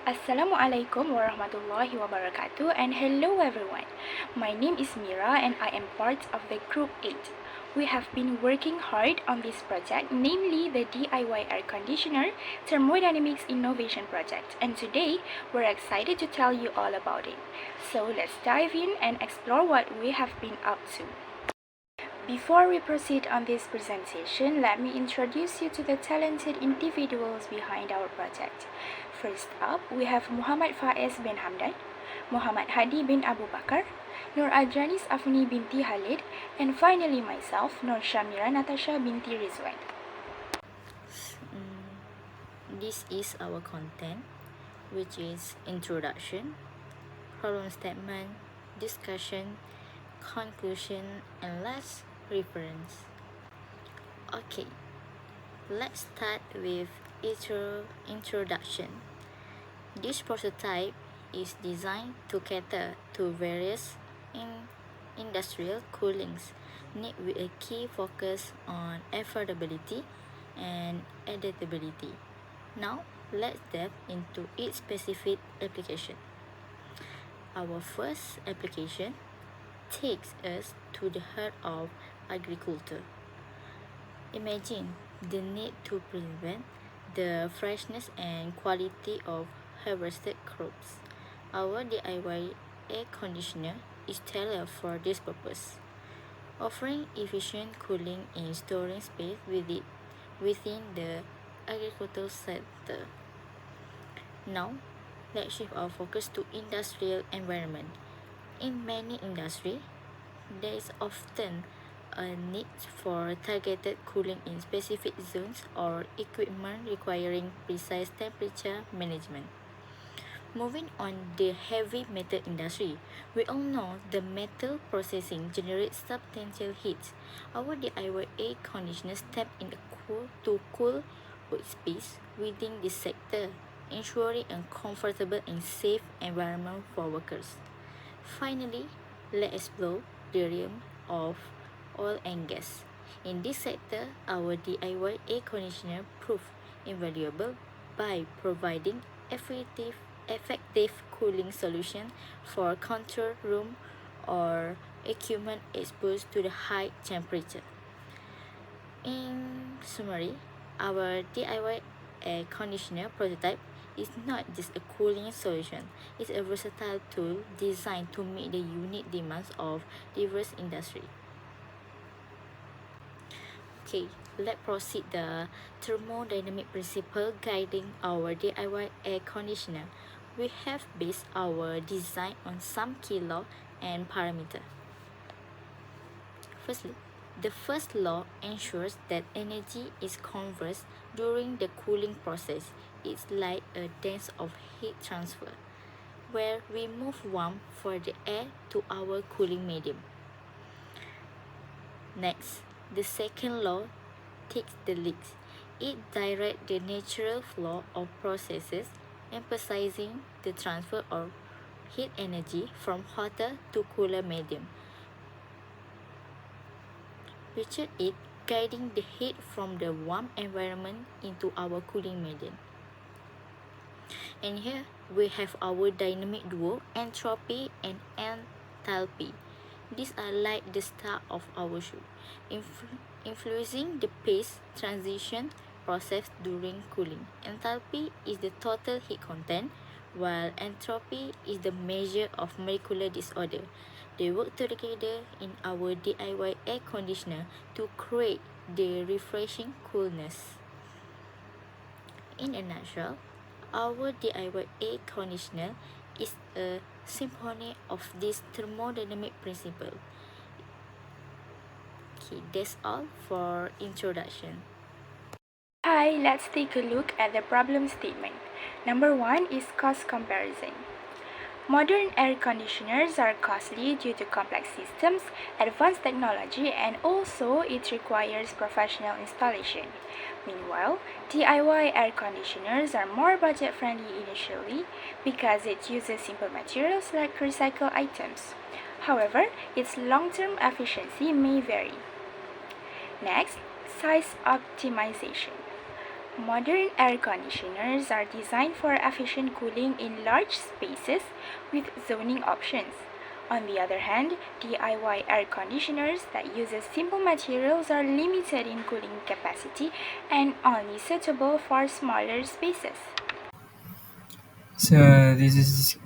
Assalamualaikum warahmatullahi wabarakatuh, and hello everyone. My name is Mira and I am part of the Group 8. We have been working hard on this project, namely the DIY air conditioner Thermodynamics Innovation Project, and today we're excited to tell you all about it. So let's dive in and explore what we have been up to. Before we proceed on this presentation, let me introduce you to the talented individuals behind our project. First up, we have Muhammad Faiz bin Hamdan, Muhammad Hadi bin Abu Bakar, Nur Adranis Afni binti Halid, and finally myself, Nur Shamira Natasha binti Rizwan. This is our content, which is introduction, problem statement, discussion, conclusion, and last reference. Okay, let's start with introduction. This prototype is designed to cater to various industrial coolings need with a key focus on affordability and adaptability. Now, let's delve into its specific application. Our first application takes us to the heart of agriculture. Imagine the need to prevent the freshness and quality of harvested crops. Our DIY air conditioner is tailored for this purpose, offering efficient cooling and storing space within the agricultural sector. Now, let's shift our focus to industrial environment. In many industries, there is often a need for targeted cooling in specific zones or equipment requiring precise temperature management. Moving on the heavy metal industry, we all know the metal processing generates substantial heat. Our DIY air conditioners tap in to cool workspace within this sector, ensuring a comfortable and safe environment for workers. Finally, let's explore the realm of oil and gas. In this sector, our DIY air conditioner proved invaluable by providing effective cooling solution for control room or equipment exposed to the high temperature. In summary, our DIY air conditioner prototype is not just a cooling solution, it's a versatile tool designed to meet the unique demands of diverse industries. Okay, let's proceed the thermodynamic principle guiding our DIY air conditioner. We have based our design on some key law and parameter. Firstly, the first law ensures that energy is conserved during the cooling process. It's like a dance of heat transfer, where we move warmth for the air to our cooling medium. Next, the second law takes the lead. It directs the natural flow of processes, emphasizing the transfer of heat energy from hotter to cooler medium. Picture it guiding the heat from the warm environment into our cooling medium. And here we have our dynamic duo, entropy and enthalpy. These are like the star of our show, influencing the pace transition process during cooling. Enthalpy is the total heat content, while entropy is the measure of molecular disorder. They work together in our DIY air conditioner to create the refreshing coolness. In a nutshell, our DIY air conditioner is a symphony of this thermodynamic principle. Okay, that's all for introduction. Hi, let's take a look at the problem statement. Number 1 is cost comparison. Modern air conditioners are costly due to complex systems, advanced technology, and also it requires professional installation. Meanwhile, DIY air conditioners are more budget-friendly initially because it uses simple materials like recycled items. However, its long-term efficiency may vary. Next, size optimization. Modern air conditioners are designed for efficient cooling in large spaces with zoning options. On the other hand, DIY air conditioners that uses simple materials are limited in cooling capacity and only suitable for smaller spaces. So this is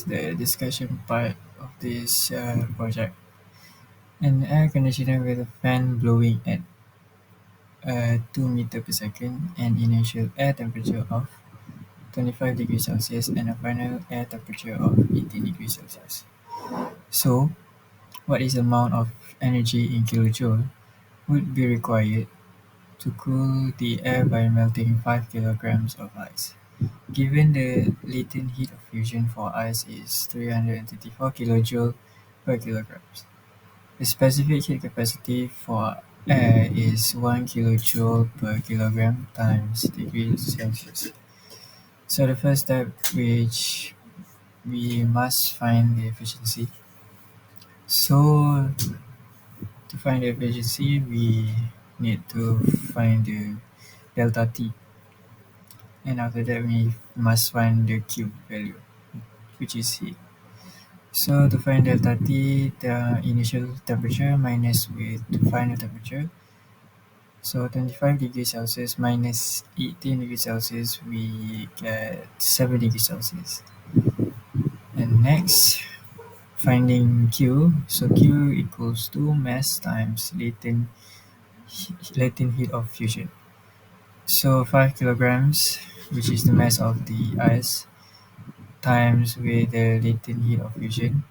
the discussion part of this project. An air conditioner with a fan blowing at 2 meter per second, an initial air temperature of 25 degrees Celsius, and a final air temperature of 18 degrees Celsius. So, what is the amount of energy in kilojoule would be required to cool the air by melting 5 kilograms of ice? Given the latent heat of fusion for ice is 334 kilojoule per kilogram, the specific heat capacity for air is 1 kilojoule per kilogram times degrees Celsius. So the first step, which we must find the efficiency. So to find the efficiency, we need to find the delta T, and after that we must find the Q value, which is heat. So to find delta T, the initial temperature minus with the final temperature. So 25 degrees Celsius minus 18 degrees Celsius, we get 7 degrees Celsius. And next, finding Q. So Q equals to mass times latent heat of fusion. So 5 kilograms, which is the mass of the ice, times with the latent heat of fusion,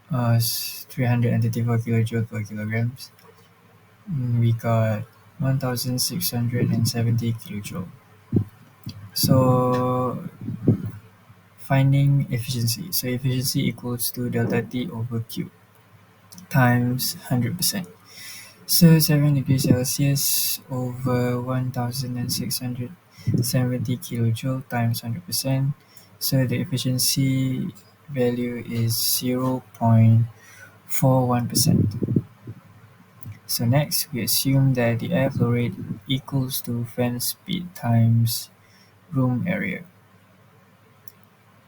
334 kilojoule per kilograms. We got 1670 kilojoule. So finding efficiency. So efficiency equals to delta T over Q times 100%. So 7 degrees Celsius over 1670 kilojoule times 100%. So the efficiency value is 0.41%. So next, we assume that the airflow rate equals to fan speed times room area.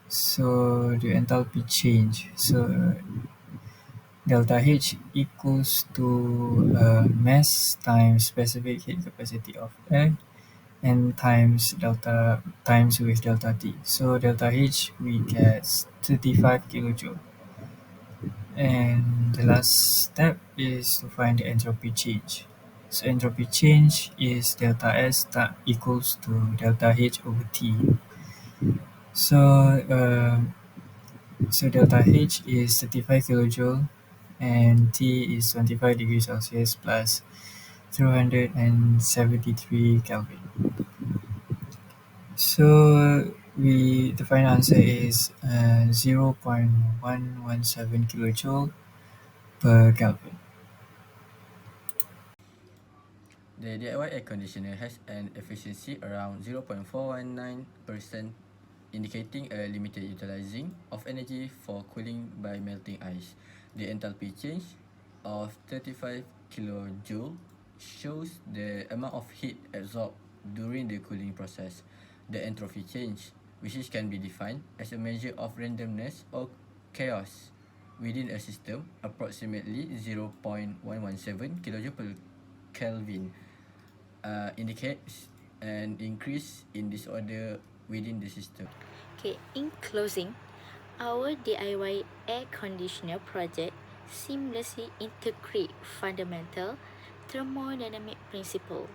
So the enthalpy change. So delta H equals to mass times specific heat capacity of air and times with delta T. So delta H we get 35 kilojoule. And the last step is to find the entropy change. So entropy change is delta S that equals to delta H over T. So so delta H is 35 kilojoule and T is 25 degrees Celsius plus 273 Kelvin. So the final answer is 0.117 kilojoule per Kelvin. The DIY air conditioner has an efficiency around 0.419%, indicating a limited utilizing of energy for cooling by melting ice. The enthalpy change of 35 kilojoule shows the amount of heat absorbed during the cooling process. The entropy change, which can be defined as a measure of randomness or chaos within a system, approximately 0.117 kilojoule per Kelvin, indicates an increase in disorder within the system. Okay, in closing, our DIY air conditioner project seamlessly integrate fundamental thermodynamic principle,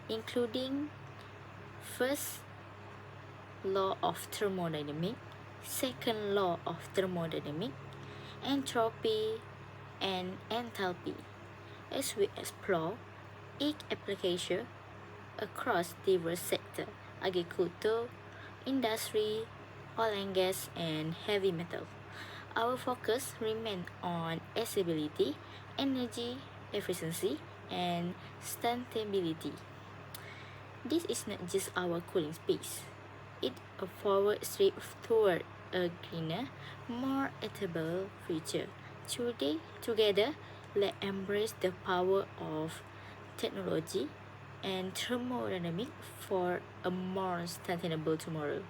including first law of thermodynamic, second law of thermodynamic, entropy, and enthalpy, as we explore each application across diverse sectors: agriculture, industry, oil and gas, and heavy metal. Our focus remains on accessibility, energy efficiency, and sustainability. This is not just our cooling space. It's a forward step toward a greener, more equitable future. Today, together, let's embrace the power of technology and thermodynamic for a more sustainable tomorrow.